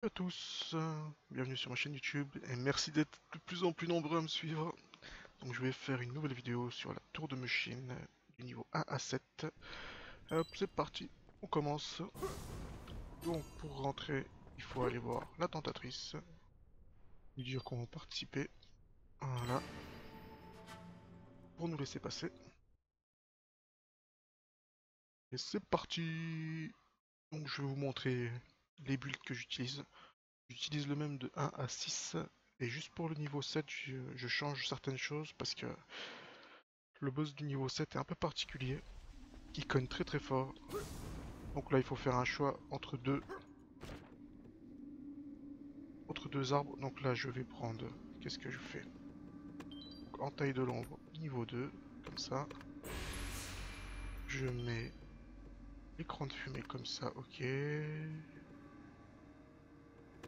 Bonjour à tous, bienvenue sur ma chaîne YouTube et merci d'être de plus en plus nombreux à me suivre. Donc je vais faire une nouvelle vidéo sur la tour de Machine du niveau 1 à 7. Hop, c'est parti, on commence. Donc pour rentrer, il faut aller voir la tentatrice, lui dire qu'on va participer. Voilà, pour nous laisser passer. Et c'est parti. Donc je vais vous montrer les builds que j'utilise. J'utilise le même de 1 à 6. Et juste pour le niveau 7, je change certaines choses parce que le boss du niveau 7 est un peu particulier. Il cogne très très fort. Donc là il faut faire un choix entre deux arbres. Donc là je vais prendre... Qu'est-ce que je fais? Donc, en taille de l'ombre, niveau 2, comme ça. Je mets l'écran de fumée comme ça, ok.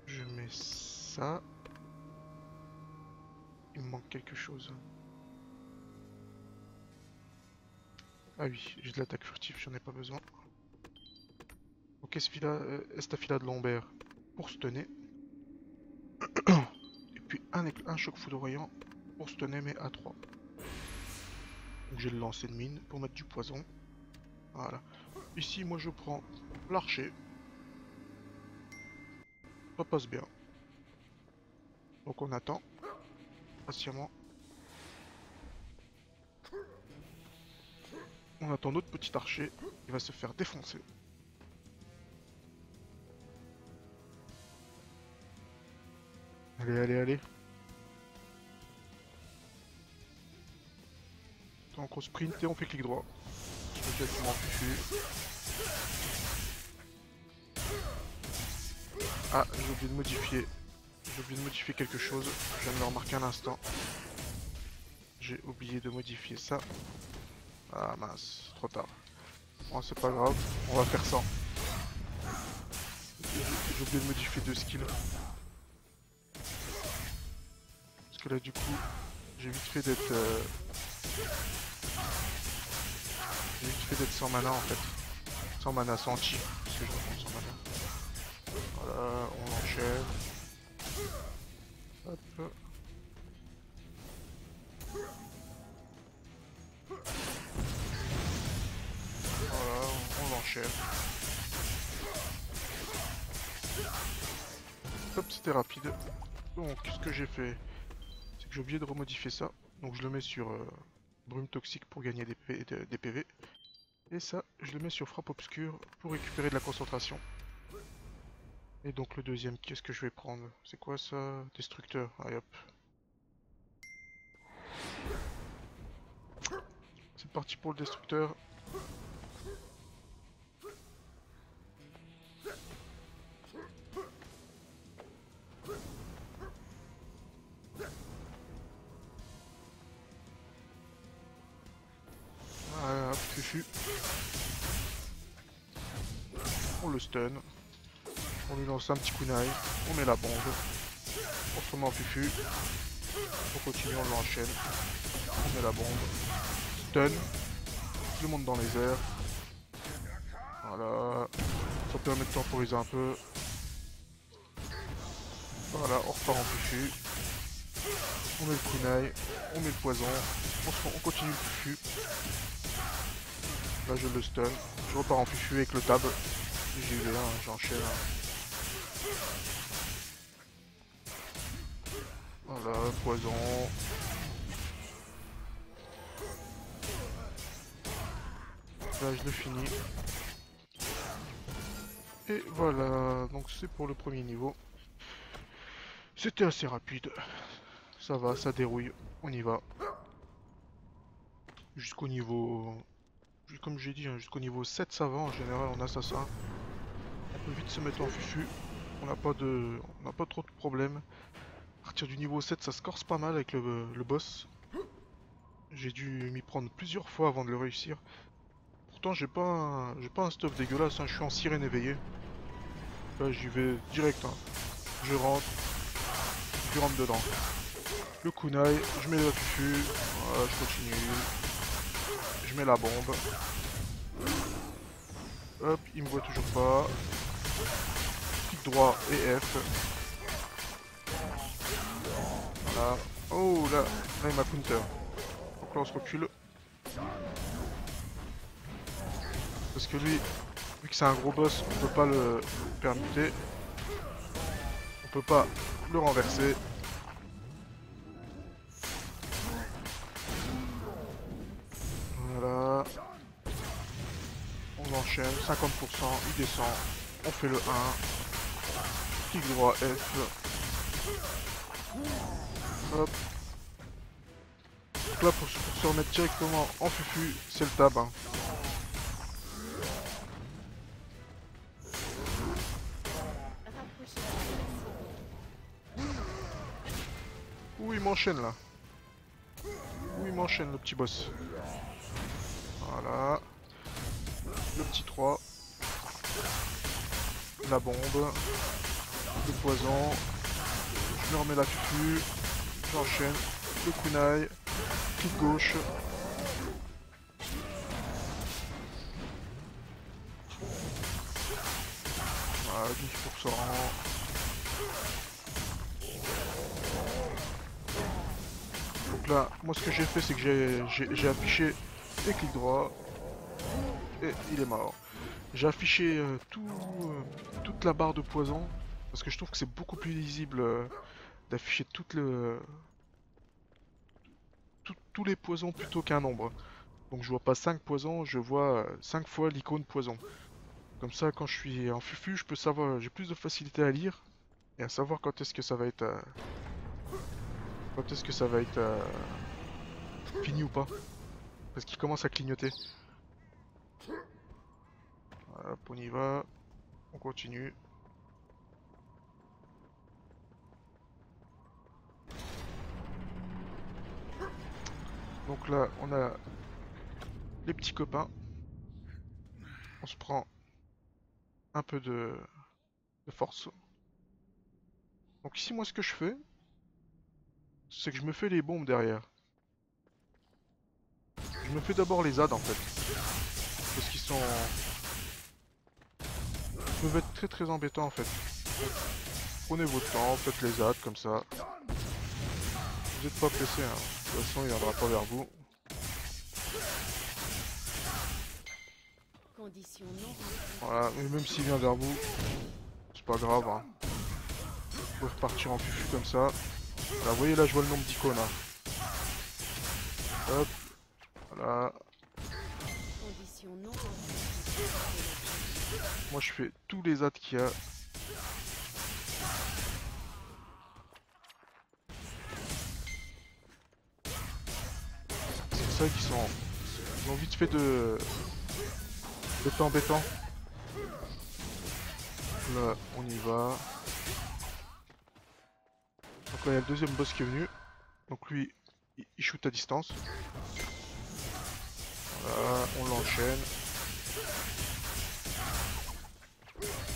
Je mets ça. Il me manque quelque chose. Ah oui, j'ai de l'attaque furtive, j'en ai pas besoin. Ok, Estafila de Lambert pour stunner. Et puis un choc foudroyant pour stunner mais à 3. Donc j'ai le lancer de mine pour mettre du poison. Voilà. Ici, moi je prends l'archer. Ça passe bien. Donc on attend patiemment. On attend notre petit archer. Il va se faire défoncer. Allez, allez, allez. Donc on sprint et on fait clic droit. Je vais directement dessus. Ah, j'ai oublié de modifier. J'ai oublié de modifier quelque chose. Je viens de le remarquer un instant. J'ai oublié de modifier ça. Ah mince, trop tard. Bon, c'est pas grave, on va faire ça. J'ai oublié de modifier deux skills. Parce que là, du coup, j'ai vite fait d'être... J'ai vite fait d'être sans mana en fait. Sans mana, sans chi. Parce que je reprends sans mana. Voilà, on enchaîne. Hop. Voilà, on enchaîne. Hop, c'était rapide. Donc, ce que j'ai fait, c'est que j'ai oublié de remodifier ça. Donc, je le mets sur brume toxique pour gagner des PV. Et ça, je le mets sur frappe obscure pour récupérer de la concentration. Et donc, le deuxième, qu'est-ce que je vais prendre? C'est quoi ça? Destructeur. Allez hop. C'est parti pour le destructeur. Voilà, hop, fufu. On le stun. On lui lance un petit kunai. On met la bombe. On se remet en fufu. On continue, on l'enchaîne. On met la bombe. Stun. Tout le monde dans les airs. Voilà. Ça permet de temporiser un peu. Voilà, on repart en fufu. On met le kunai. On met le poison. On continue le fufu. Là je le stun. Je repars en fufu avec le tab. J'y vais, hein, j'enchaîne. Voilà, poison. Là je le finis. Et voilà, donc c'est pour le premier niveau. C'était assez rapide. Ça va, ça dérouille. On y va. Jusqu'au niveau... Comme j'ai dit, hein, jusqu'au niveau 7 ça va en général en assassin. On peut vite se mettre en fufu. On n'a pas trop de problèmes. À partir du niveau 7 ça se corse pas mal avec le boss. J'ai dû m'y prendre plusieurs fois avant de le réussir. Pourtant j'ai pas un stuff dégueulasse, hein, je suis en sirène éveillée. Là j'y vais direct, hein. Je rentre dedans. Le kunai, je mets le fufu, voilà, je continue. Je mets la bombe. Hop, il me voit toujours pas. Clic clic droit et F. Voilà. Oh là, là il m'a counter. Donc là on se recule. Parce que lui, vu que c'est un gros boss, on peut pas le permuter. On peut pas le renverser. Voilà. On enchaîne, 50%, il descend. On fait le 1. Clic droit F. Hop. Donc là pour se remettre directement en fufu, c'est le tab. Hein. Ouh il m'enchaîne là. Ouh il m'enchaîne le petit boss. Voilà. Le petit 3. La bombe. Le poison. Je me remets la fufu. J'enchaîne. Le kunai. Clic gauche. Voilà, 12%. Donc là, moi ce que j'ai fait, c'est que j'ai affiché les clics droits. Et il est mort. J'ai affiché toute la barre de poison. Parce que je trouve que c'est beaucoup plus lisible d'afficher tous les poisons plutôt qu'un nombre. Donc je vois pas 5 poisons, je vois 5 fois l'icône poison. Comme ça, quand je suis en fufu, je peux savoir, j'ai plus de facilité à lire et à savoir quand est-ce que ça va être, fini ou pas, parce qu'il commence à clignoter. Voilà, hop, on y va, on continue. Donc là, on a les petits copains. On se prend un peu de force. Donc ici, moi, ce que je fais, c'est que je me fais les bombes derrière. Je me fais d'abord les ZAD en fait. Parce qu'ils sont... Ils peuvent être très très embêtants en fait. Donc, prenez votre temps, faites les ZAD comme ça. Vous n'êtes pas pressé, hein. De toute façon il viendra pas vers vous. Voilà, mais même s'il vient vers vous, c'est pas grave. Hein. Vous pouvez repartir en fufu comme ça. Là, vous voyez là je vois le nombre d'icônes. Hein. Hop, voilà. Moi je fais tous les ZAD qu'il y a. C'est ça qui sont... Ils ont vite fait de embêtant. Là, on y va. Donc là, il y a le deuxième boss qui est venu. Donc lui, il shoot à distance. Voilà, on l'enchaîne.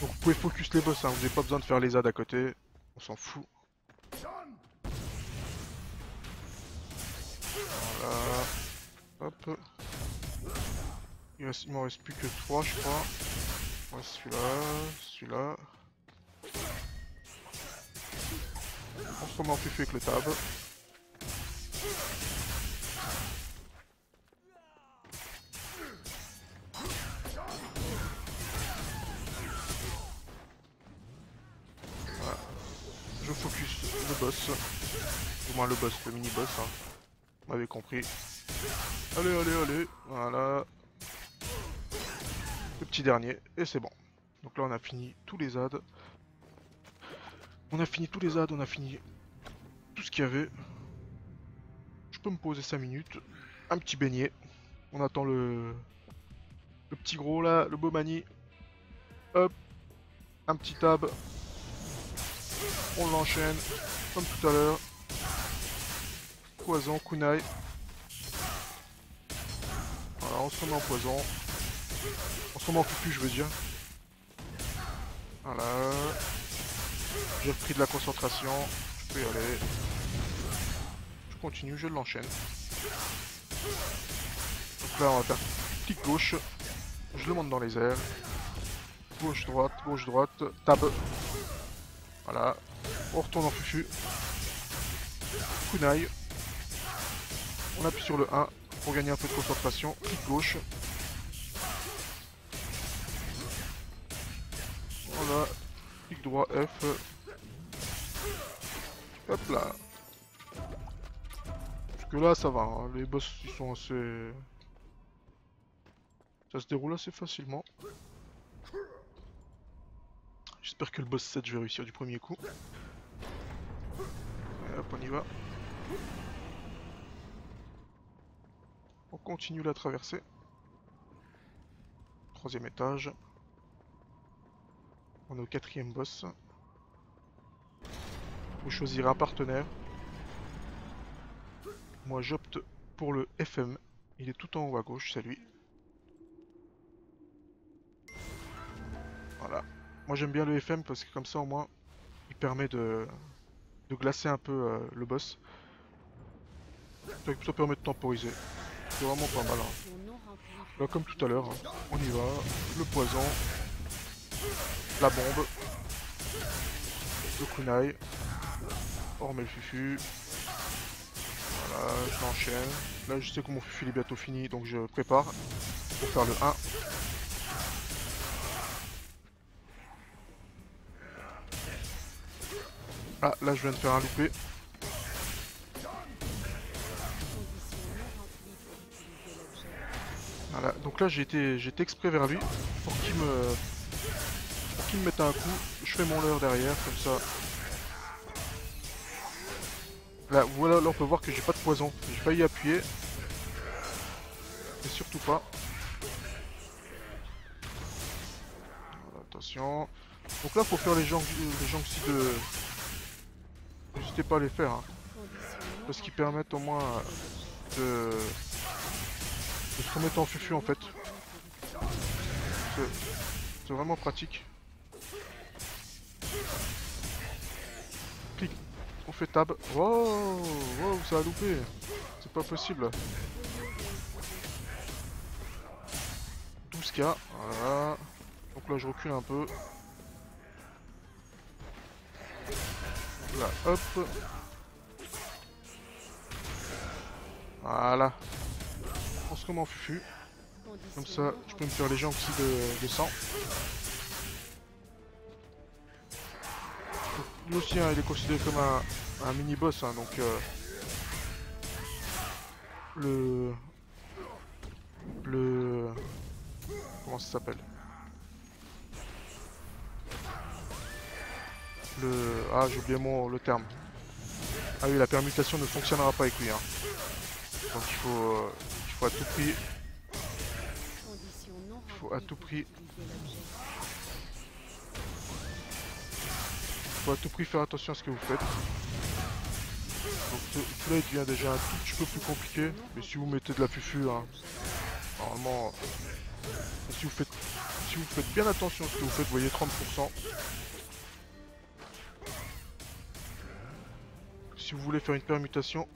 Donc vous pouvez focus les boss, hein. Vous n'avez pas besoin de faire les ZAD à côté. On s'en fout. Voilà. Hop. Il m'en reste plus que 3 je crois. Ouais, celui-là. On se remet en fufu avec le tab. Voilà. Je focus le boss. Du moins le boss, le mini-boss. Hein. Vous m'avez compris. Allez, allez, allez. Voilà. Le petit dernier. Et c'est bon. Donc là on a fini tous les ZAD. On a fini tout ce qu'il y avait. Je peux me poser 5 minutes. Un petit beignet. On attend le petit gros là, le beau mani. Hop. Un petit tab. On l'enchaîne. Comme tout à l'heure. Poison, kunai. Voilà, on se remet en poison. On se remet en fufu, je veux dire. Voilà. J'ai repris de la concentration. Je peux y aller. Je continue, je l'enchaîne. Donc là, on va faire clic gauche. Je le monte dans les airs. Gauche, droite, tab. Voilà. On retourne en fufu. Kunai. On appuie sur le 1 pour gagner un peu de concentration. Clic gauche. Voilà. Clic droit F. Hop là. Jusque là ça va. Hein. Les boss ils sont assez... Ça se déroule assez facilement. J'espère que le boss 7 je vais réussir du premier coup. Et hop on y va. On continue la traversée. Troisième étage. On est au quatrième boss. Vous choisirez un partenaire. Moi j'opte pour le FM. Il est tout en haut à gauche, c'est lui. Voilà. Moi j'aime bien le FM parce que comme ça au moins il permet de glacer un peu le boss. Ça permet de temporiser. C'est vraiment pas mal. Hein. Là comme tout à l'heure, hein. On y va. Le poison. La bombe. Le kunai. On remet le fufu. Voilà, je l'enchaîne. Là je sais que mon fufu est bientôt fini donc je prépare pour faire le 1. Ah là je viens de faire un loupé. Voilà, donc là j'ai été exprès vers lui pour qu'il me mette un coup. Je fais mon leurre derrière comme ça. Là voilà, là on peut voir que j'ai pas de poison. J'ai failli appuyer. Mais surtout pas. Voilà, attention. Donc là faut faire les jambes ci de... N'hésitez pas à les faire. Hein. Parce qu'ils permettent au moins de se remettre en fufu en fait. C'est vraiment pratique. Clic. On fait tab. Wow, wow, ça a loupé. C'est pas possible. 12K. Voilà. Donc là je recule un peu. Là, hop. Voilà. On se remet en fufu. Comme ça, je peux me faire les jambes aussi de sang. Donc, lui aussi, hein, il est considéré comme un mini-boss. Hein, donc, comment ça s'appelle? Ah, j'ai oublié le terme. Ah oui, la permutation ne fonctionnera pas avec lui. Hein. Donc il faut à tout prix... Il faut à tout prix faire attention à ce que vous faites. Donc celui-là il devient déjà un tout petit peu plus compliqué. Mais si vous mettez de la fufu, hein, normalement... si vous faites bien attention à ce que vous faites, vous voyez 30%. Si vous voulez faire une permutation,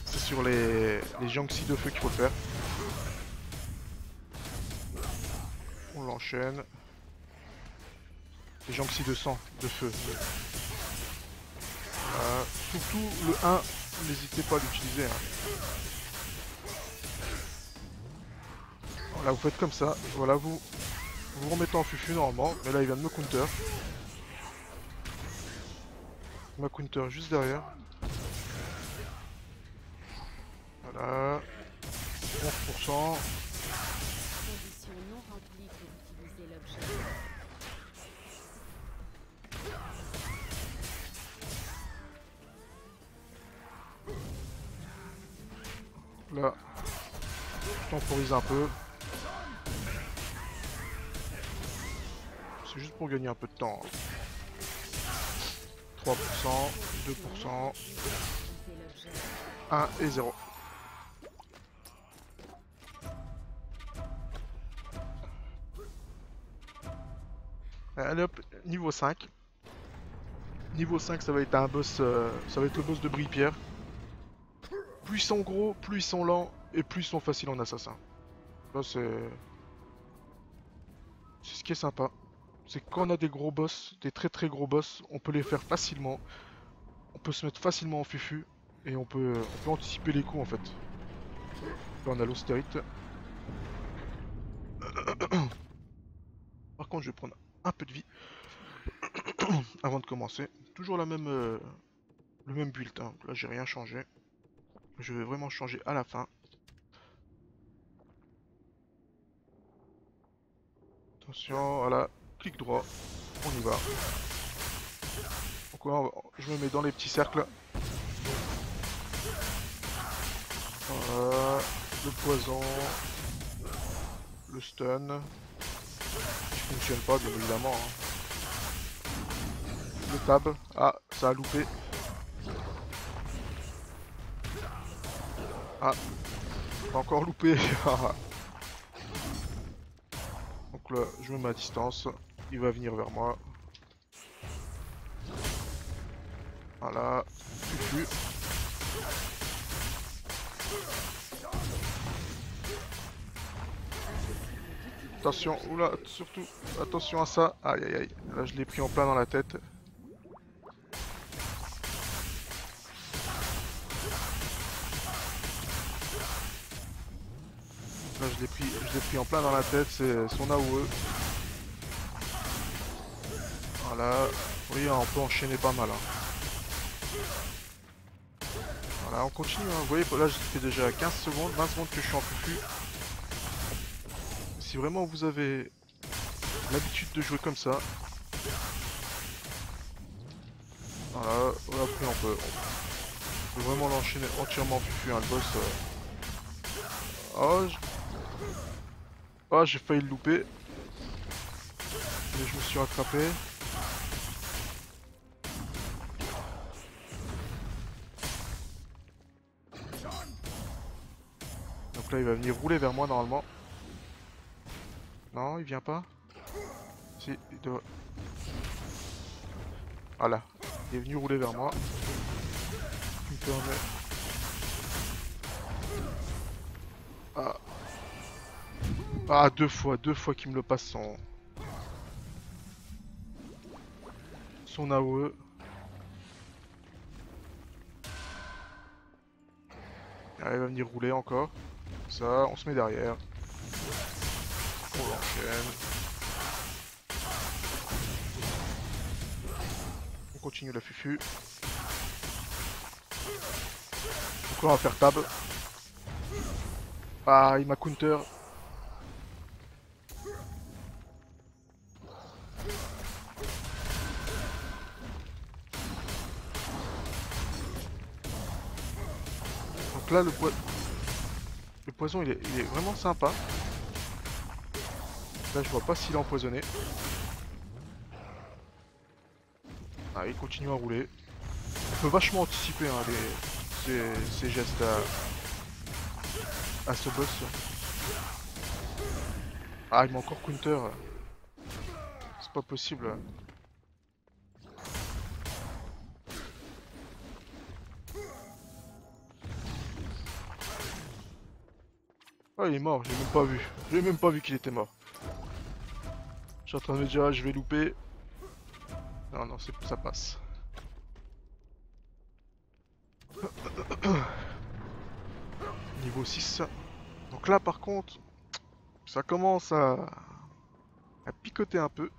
c'est sur les Jiangxi de feu qu'il faut le faire. On l'enchaîne. Les Jiangxi de sang, de feu. Surtout le 1, n'hésitez pas à l'utiliser. Hein. Voilà, vous faites comme ça. Voilà, vous remettez en fufu normalement. Mais là, il vient de me counter. Il m'a counter juste derrière. Voilà. 11%. Là, je temporise un peu. C'est juste pour gagner un peu de temps. 3%, 2%, 1 et 0. Allez hop, niveau 5. Niveau 5, ça va être un boss, ça va être le boss de Brille-Pierre. Plus ils sont gros, plus ils sont lents, et plus ils sont faciles en assassin. Là c'est ce qui est sympa. C'est que quand on a des gros boss, des très très gros boss, on peut les faire facilement. On peut se mettre facilement en fufu. Et on peut anticiper les coups en fait. Là on a l'austérite. Par contre je vais prendre un peu de vie avant de commencer. Toujours le même build, hein. Là j'ai rien changé. Je vais vraiment changer à la fin. Attention, voilà, clic droit, on y va. Donc là, je me mets dans les petits cercles. Voilà, le poison, le stun, qui fonctionne pas bien évidemment, hein. Le tab, ah ça a loupé. Ah, pas encore loupé. Donc là, je me mets à distance, il va venir vers moi. Voilà, fufu. Attention, oula, surtout, attention à ça. Aïe aïe aïe, là je l'ai pris en plein dans la tête. Là je l'ai pris en plein dans la tête, c'est son AOE. Voilà, oui on peut enchaîner pas mal, hein. Voilà, on continue, hein. Vous voyez, là je fais déjà 15 secondes, 20 secondes que je suis en fufu. Si vraiment vous avez l'habitude de jouer comme ça, voilà, après on peut vraiment l'enchaîner entièrement en fufu, hein, le boss. Oh, oh, j'ai failli le louper, mais je me suis rattrapé. Donc là il va venir rouler vers moi normalement. Non, il vient pas. Si, il doit... Voilà, il est venu rouler vers moi. Il me permet... Ah. Ah, deux fois qu'il me le passe son AOE. Ah, il va venir rouler encore. Ça, on se met derrière. On l'enchaîne. On continue la fufu. Donc là, on va faire tab. Ah, il m'a counter. Donc là, le poison, il est vraiment sympa. Là, je vois pas s'il est empoisonné. Ah, il continue à rouler. On peut vachement anticiper, hein, ces gestes à ce boss. Ah, il m'a encore counter. C'est pas possible. Ah, il est mort, j'ai même pas vu. J'ai même pas vu qu'il était mort. Je suis en train de me dire, ah, je vais louper. Non, non, ça passe. Niveau 6. Donc là, par contre, ça commence à picoter un peu.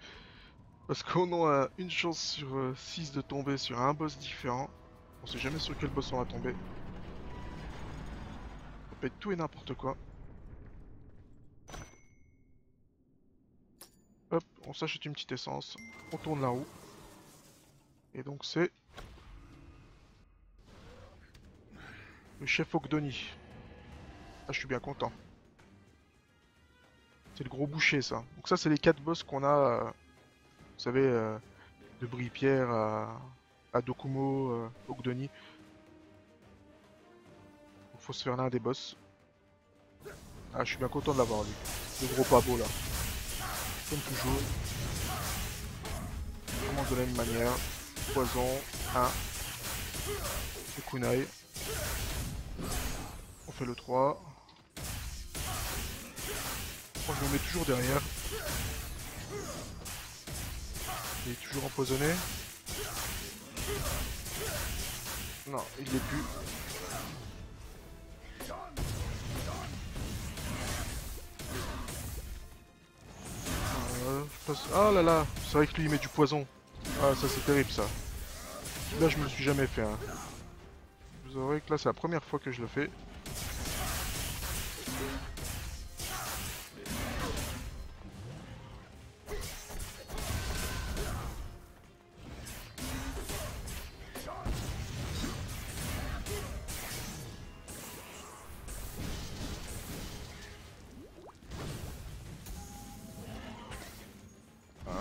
Parce qu'on a une chance sur 6 de tomber sur un boss différent. On sait jamais sur quel boss on va tomber. Ça peut être tout et n'importe quoi. Hop, on s'achète une petite essence. On tourne la roue. Et donc c'est... le chef Ogdoni. Ah, je suis bien content. C'est le gros boucher, ça. Donc ça, c'est les 4 boss qu'on a, vous savez, de Brie-Pierre à Dokumo, Ogdoni. Il faut se faire l'un des boss. Ah, je suis bien content de l'avoir, lui. Le gros pabo, là. Comme toujours. Vraiment de la même manière. Poison, 1. Le kunai. fait le 3. Moi, je me mets toujours derrière. Il est toujours empoisonné. Non, il l'est plus. Ah là là, c'est vrai que lui il met du poison. Ah ça c'est terrible ça. Là je me le suis jamais fait. Hein. Vous aurez que là c'est la première fois que je le fais.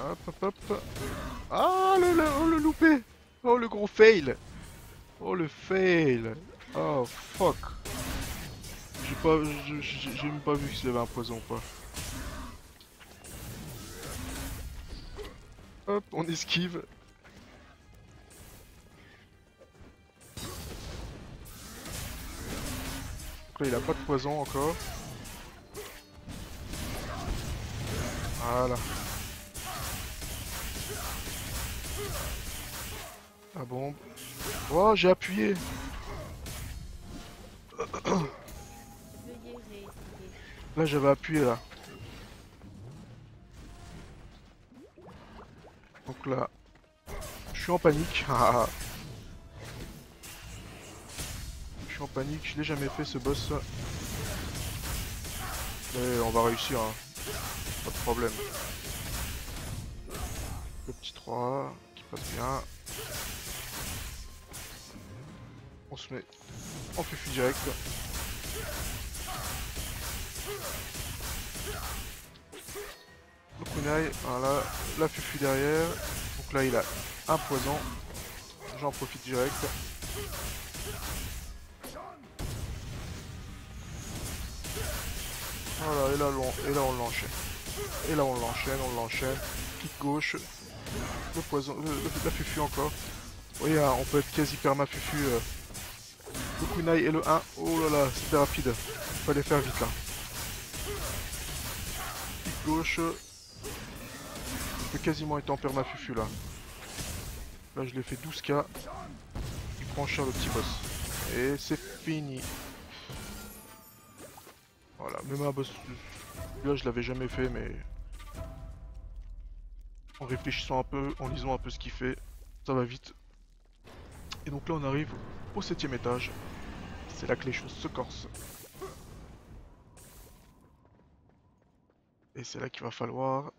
Hop hop hop. Ah oh, le loupé. Oh le gros fail. Oh le fail. Oh fuck. J'ai pas, j'ai même pas vu s'il y avait un poison ou pas. Hop, on esquive. Donc là il a pas de poison encore. Voilà. La bombe. Oh j'ai appuyé. Là j'avais appuyé là. Donc là, je suis en panique. Je suis en panique, je l'ai jamais fait ce boss. Mais on va réussir, hein. Pas de problème. Le petit 3 qui passe bien. On se met en fufu direct. Le kunai, voilà, la fufu derrière. Donc là il a un poison. J'en profite direct. Voilà, et là on l'enchaîne. Et là on l'enchaîne. Clic gauche. Le poison, la fufu encore. Vous voyez, hein, on peut être quasi perma fufu. Le kunai et le 1. Oh là là, c'était rapide. Fallait faire vite là. Clic gauche. Je peux quasiment être en perma fufu là. Là je l'ai fait 12k. Il prend cher le petit boss. Et c'est fini. Voilà, même un boss. Là je l'avais jamais fait mais. En réfléchissant un peu, en lisant un peu ce qu'il fait, ça va vite. Et donc là on arrive au 7ème étage. C'est là que les choses se corsent. Et c'est là qu'il va falloir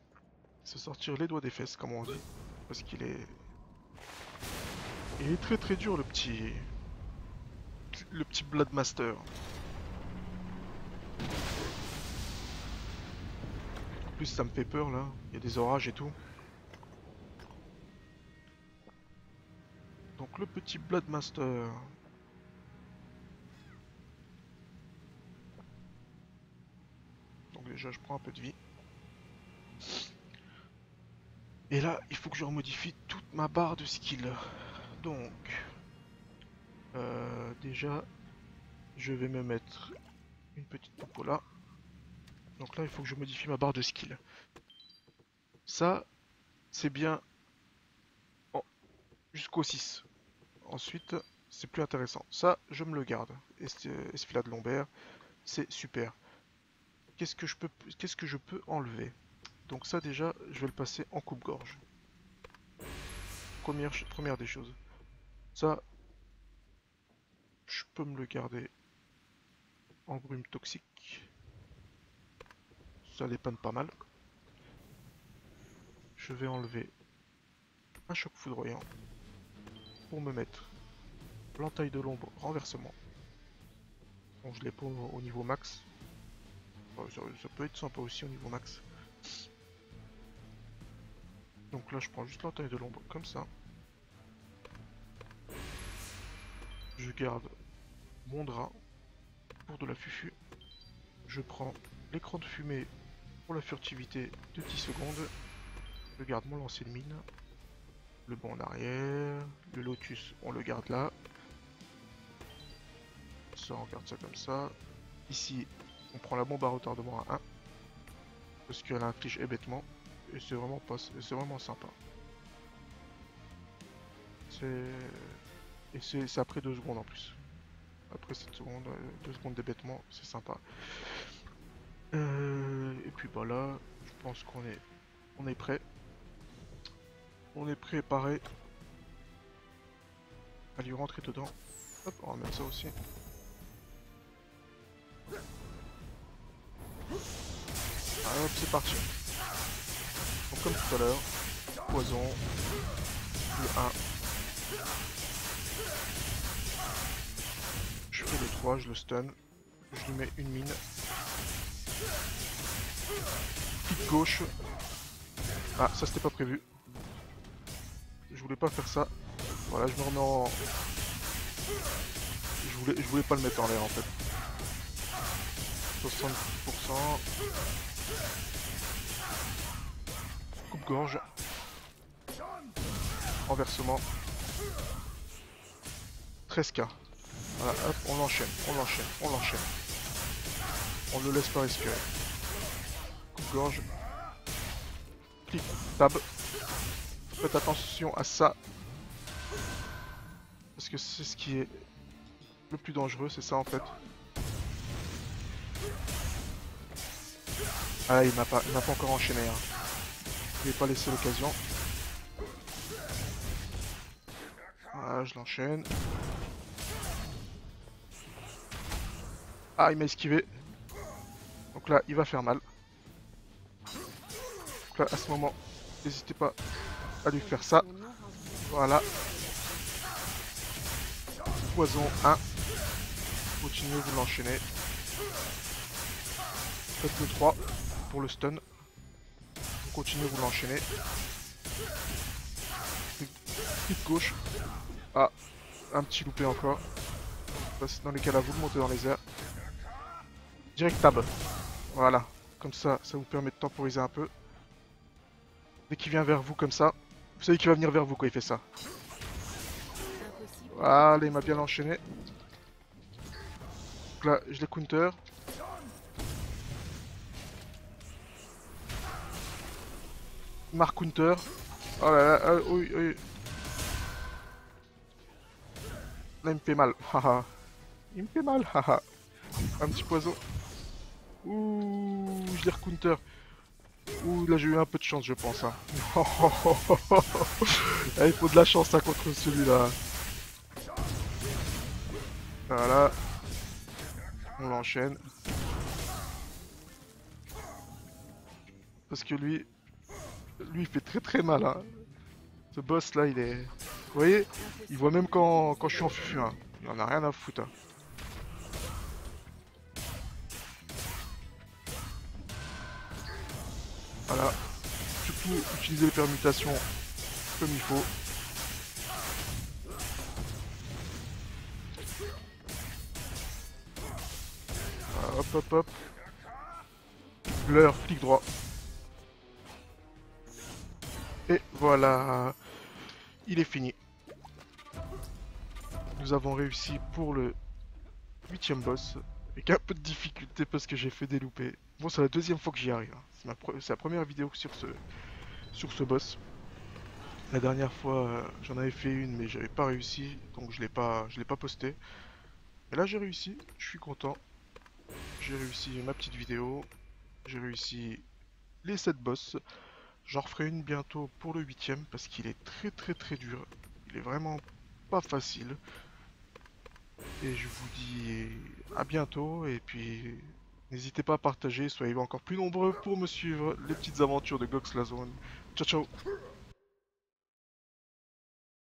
se sortir les doigts des fesses comme on dit. Parce qu'il est... Il est très très dur le petit... Le petit Bloodmaster. En plus ça me fait peur là, il y a des orages et tout. Donc le petit Bloodmaster. Donc déjà je prends un peu de vie. Et là il faut que je remodifie toute ma barre de skill. Donc... déjà je vais me mettre une petite popo là. Donc là il faut que je modifie ma barre de skill. Ça c'est bien jusqu'au 6. Ensuite, c'est plus intéressant. Ça, je me le garde. Esfilade lombaire, c'est super. Qu'est-ce que je peux enlever? Donc ça déjà, je vais le passer en coupe-gorge. Première des choses. Ça, je peux me le garder en brume toxique. Ça dépanne pas mal. Je vais enlever un choc foudroyant pour me mettre l'entaille de l'ombre renversement. Bon, je l'ai pas au niveau max. Ça peut être sympa aussi au niveau max. Donc là je prends juste l'entaille de l'ombre comme ça. Je garde mon drap pour de la fufu. Je prends l'écran de fumée pour la furtivité de 10 secondes. Je garde mon lancer de mine. Le bond en arrière. Le lotus on le garde là. Ça on garde ça comme ça. Ici, on prend la bombe à retardement à 1. Parce qu'elle inflige hébétement. Et c'est vraiment pas, c'est vraiment sympa. Et c'est après 2 secondes en plus. Après 7 secondes, 2 secondes d'hébétement, c'est sympa. Et puis bah là, je pense on est prêt. On est préparé à lui rentrer dedans. Hop, on va mettre ça aussi. Ah, hop, c'est parti. Donc comme tout à l'heure, poison, le 1. Je fais le 3, je le stun. Je lui mets une mine. Clic gauche. Ah, ça c'était pas prévu. Je voulais pas faire ça. Voilà, je me remets en... Je voulais pas le mettre en l'air en fait. 70%. Coupe-gorge. Renversement. 13k. Voilà, hop, on l'enchaîne, on l'enchaîne, on l'enchaîne. On ne le laisse pas respirer. Coupe-gorge. Clic, tab. Faites attention à ça. Parce que c'est ce qui est le plus dangereux, c'est ça en fait. Ah, il m'a pas encore enchaîné. Hein. Je vais pas laisser l'occasion. Voilà, je l'enchaîne. Ah, il m'a esquivé. Donc là, il va faire mal. Donc là, à ce moment, n'hésitez pas à lui faire ça. Voilà. Poison 1. Continuez, vous l'enchaînez. Faites le 3 pour le stun. Vous continuez, vous l'enchaînez. Clic gauche. Ah, un petit loupé encore. Dans les cas là, vous le montez dans les airs. Direct tab. Voilà. Comme ça, ça vous permet de temporiser un peu. Dès qu'il vient vers vous comme ça, vous savez qu'il va venir vers vous quand il fait ça. Voilà, il m'a bien enchaîné. Donc là, je les counter. Mark counter. Oh là là, oui, oui. Là, il me fait mal. Haha. Il me fait mal. Haha. Un petit poison. Ouh, je les recounter. Ouh, là, j'ai eu un peu de chance, je pense. Hein. Ah, il faut de la chance hein, contre celui-là. Voilà. On l'enchaîne. Parce que lui il fait très très mal. Hein. Ce boss là, il est... Vous voyez, il voit même quand je suis en fufu. Hein. Il en a rien à foutre. Hein. Voilà. Surtout, utiliser les permutations comme il faut. Voilà, hop hop hop. Blur, clic droit. Et voilà. Il est fini. Nous avons réussi pour le 8ème boss. Avec un peu de difficulté parce que j'ai fait des loupés. Bon, c'est la deuxième fois que j'y arrive. Hein. C'est la première vidéo sur ce boss. La dernière fois, j'en avais fait une, mais j'avais pas réussi, donc je l'ai pas posté. Et là, j'ai réussi. Je suis content. J'ai réussi ma petite vidéo. J'ai réussi les 7 boss. J'en referai une bientôt pour le 8ème parce qu'il est très très très dur. Il est vraiment pas facile. Et je vous dis à bientôt et puis n'hésitez pas à partager, soyez encore plus nombreux pour me suivre les petites aventures de Gox la Zone. Ciao ciao.